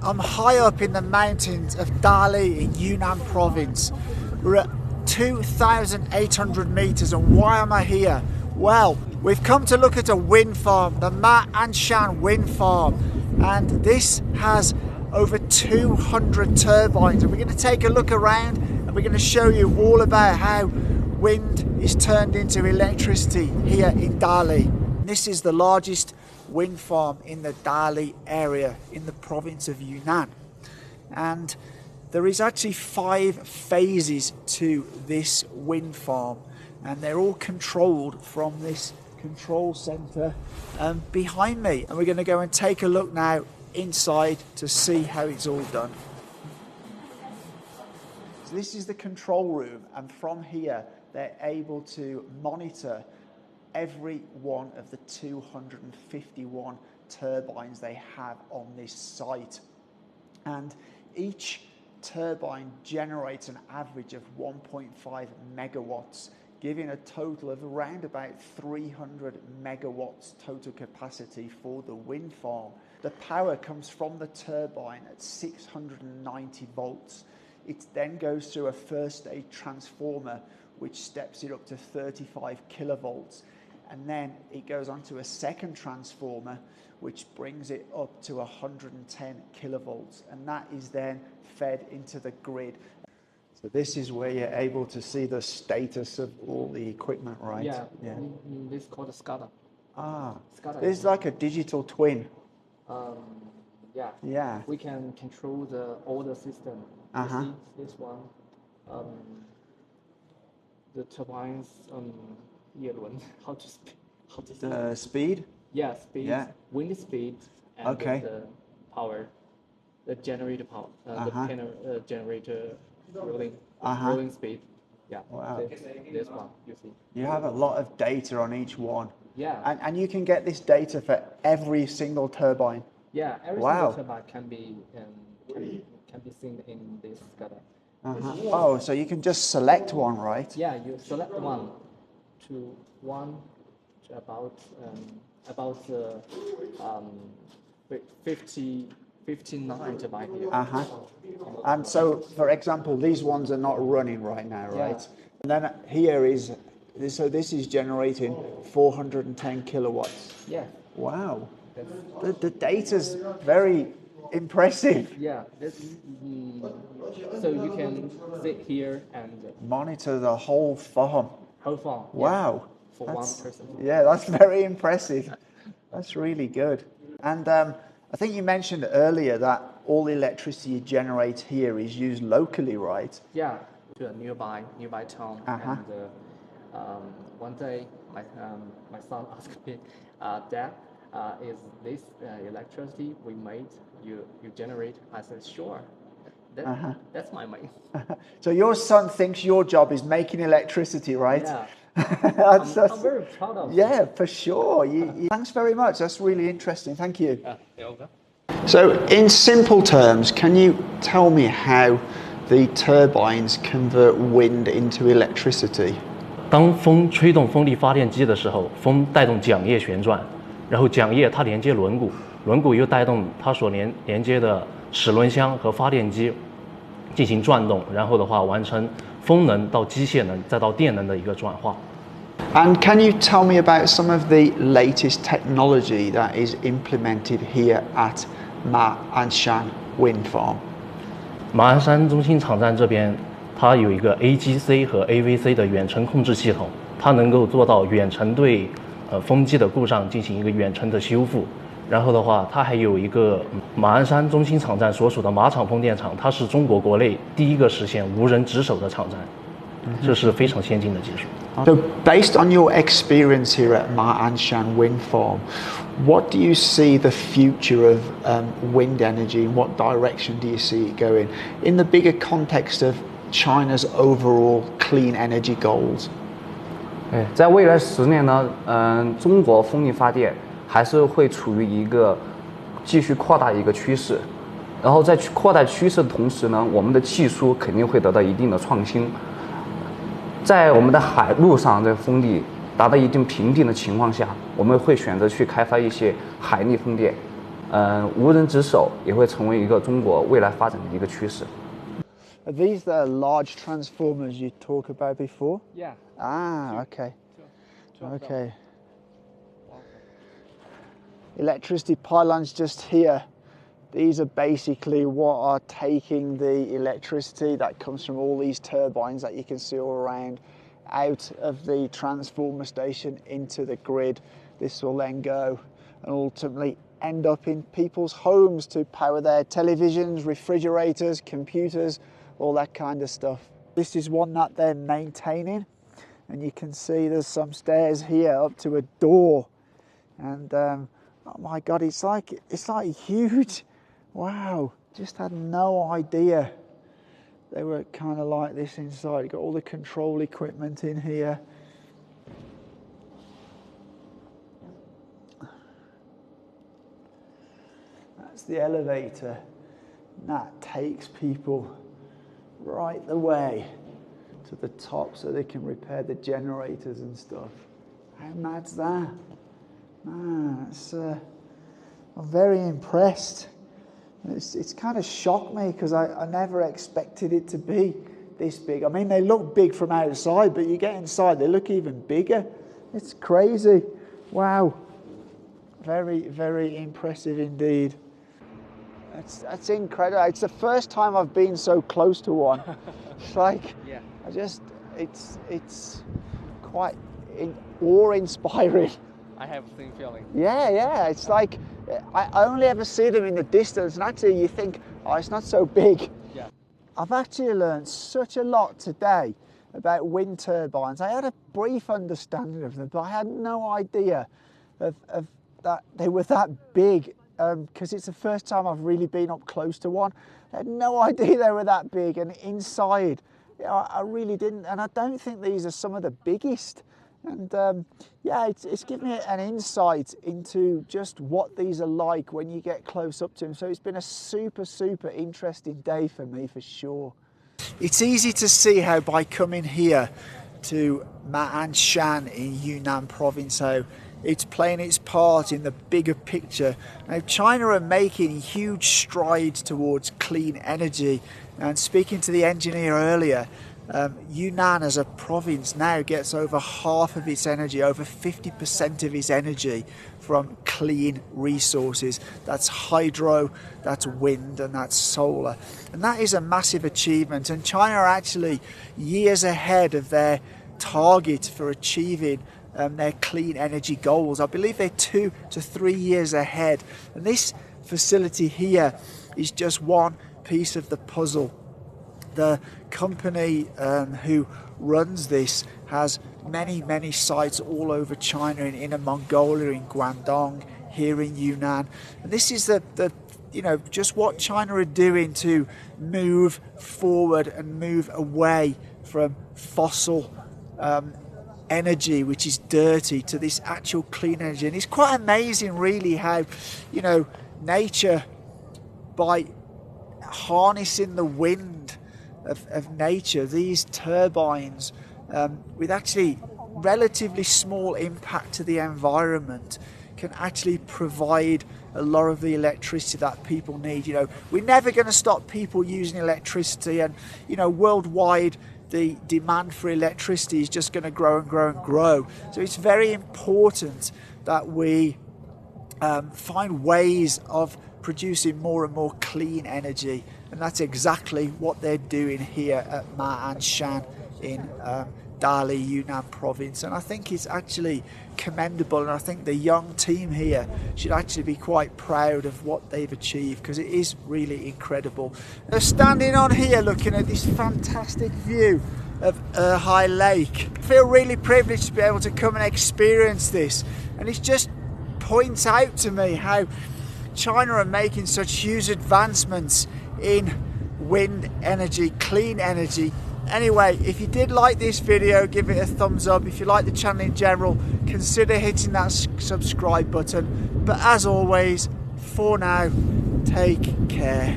I'm high up in the mountains of Dali in Yunnan province. We're at 2,800 meters, and why am I here? Well, we've come to look at a wind farm, the Ma Anshan wind farm, and this has over 200 turbines, and we're going to take a look around and we're going to show you all about how wind is turned into electricity here in Dali. This is the largest wind farm in the Dali area in the province of Yunnan, and there is actually 5 phases to this wind farm, and they're all controlled from this control center behind me, and we're going to go and take a look now inside to see how it's all done. So this is the control room, and from here they're able to monitor every one of the 251 turbines they have on this site, and each turbine generates an average of 1.5 megawatts, giving a total of around about 300 megawatts total capacity for the wind farm. The power comes from the turbine at 690 volts. It then goes through a first stage transformer which steps it up to 35 kilovolts, and then it goes on to a second transformer which brings it up to 110 kilovolts, and that is then fed into the grid. So this is where you're able to see the status of all the equipment, right? Yeah. This is called a SCADA. SCADA. This is like a digital twin. Yeah. We can control all the system. You see this one, the turbines, how to say? Speed? Yeah, speed. Yeah. Wind speed and the power, the generator power, the generator rolling speed. Yeah. Wow. This one, you see. You have a lot of data on each one. Yeah. And you can get this data for every single turbine. Yeah, every single turbine can be seen in this SCADA. Oh, so you can just select one, right? Yeah, you select one to about 59 turbine here. And so, for example, these ones are not running right now, right? Yeah. And then here is, so this is generating 410 kilowatts. Yeah. Wow. The data's very impressive. Yeah. So you can sit here and monitor the whole farm. Wow. Yeah. For one person. Yeah, that's very impressive. That's really good. And I think you mentioned earlier that all the electricity you generate here is used locally, right? Yeah, to a nearby town. And one day, my son asked me, Dad, is this electricity we made you generate? I said, sure. That's my main. So your son thinks your job is making electricity, right? Yeah. I'm very proud of it. Yeah, for sure. Thanks very much. That's really interesting. Thank you. You're welcome. So in simple terms, can you tell me how the turbines convert wind into electricity? 当风吹动风力发电机的时候，风带动桨叶旋转，然后桨叶它连接轮毂，轮毂又带动它所连接的齿轮箱和发电机进行转动，然后的话完成风能到机械能再到电能的一个转化。And can you tell me about some of the latest technology that is implemented here at Ma Anshan Wind Farm? 马鞍山中心场站这边，它有一个 AGC 和 AVC 的远程控制系统，它能够做到远程对风机的故障进行一个远程的修复。然后的话，它还有一个马鞍山中心场站所属的马场风电场，它是中国国内第一个实现无人值守的场站，这是非常先进的技术。So, based on your experience here at Ma Anshan Wind Farm, what do you see the future of wind energy? In what direction do you see it going? In the bigger context of China's overall clean energy goals? 在未来10年呢，中国风力发电还是会处于一个继续扩大一个趋势，然后在扩大趋势的同时呢，我们的技术肯定会得到一定的创新。在我们的海陆上，这风力达到一定瓶颈的情况下，我们会选择去开发一些海力风电，无人值守也会成为一个中国未来发展的一个趋势。Are these the large transformers you talked about before? Yeah. Ah, okay. Sure. Okay. Electricity pylons just here. These are basically what are taking the electricity that comes from all these turbines that you can see all around out of the transformer station into the grid. This will then go and ultimately end up in people's homes to power their televisions, refrigerators, computers, all that kind of stuff. This is one that they're maintaining, and you can see there's some stairs here up to a door, and oh my god, it's like huge. Wow, just had no idea they were kind of like this inside. You've got all the control equipment in here. That's the elevator, and that takes people right the way to the top so they can repair the generators and stuff. How mad's that? Man, I'm very impressed. It's kind of shocked me because I never expected it to be this big. I mean, they look big from outside, but you get inside, they look even bigger. It's crazy. Wow. Very, very impressive indeed. That's incredible. It's the first time I've been so close to one. It's like, Yeah. it's quite awe-inspiring. I have the same feeling. Yeah. It's like, I only ever see them in the distance, and actually you think, oh, it's not so big. Yeah. I've actually learned such a lot today about wind turbines. I had a brief understanding of them, but I had no idea of that they were that big, because it's the first time I've really been up close to one. I had no idea they were that big, and inside, I really didn't, and I don't think these are some of the biggest. And yeah, it's given me an insight into just what these are like when you get close up to them. So it's been a super, super interesting day for me, for sure. It's easy to see how by coming here to Ma'an Shan in Yunnan province, how it's playing its part in the bigger picture. Now, China are making huge strides towards clean energy. And speaking to the engineer earlier, Yunnan as a province now gets over half of its energy, over 50% of its energy from clean resources. That's hydro, that's wind, and that's solar. And that is a massive achievement. And China are actually years ahead of their target for achieving their clean energy goals. I believe they're 2 to 3 years ahead. And this facility here is just one piece of the puzzle. The company who runs this has many sites all over China, in Inner Mongolia, in Guangdong, here in Yunnan. And this is the just what China are doing to move forward and move away from fossil energy, which is dirty, to this actual clean energy. And it's quite amazing really how, nature, by harnessing the wind of nature, these turbines, with actually relatively small impact to the environment, can actually provide a lot of the electricity that people need. We're never going to stop people using electricity, and worldwide the demand for electricity is just going to grow and grow and grow. So it's very important that we find ways of producing more and more clean energy, and that's exactly what they're doing here at Ma'an Shan in Dali, Yunnan province. And I think it's actually commendable, and I think the young team here should actually be quite proud of what they've achieved, because it is really incredible. They're standing on here looking at this fantastic view of High Lake. I feel really privileged to be able to come and experience this, and it just points out to me how China are making such huge advancements in wind energy, clean energy. Anyway, if you did like this video, give it a thumbs up. If you like the channel in general, consider hitting that subscribe button. But as always, for now, take care.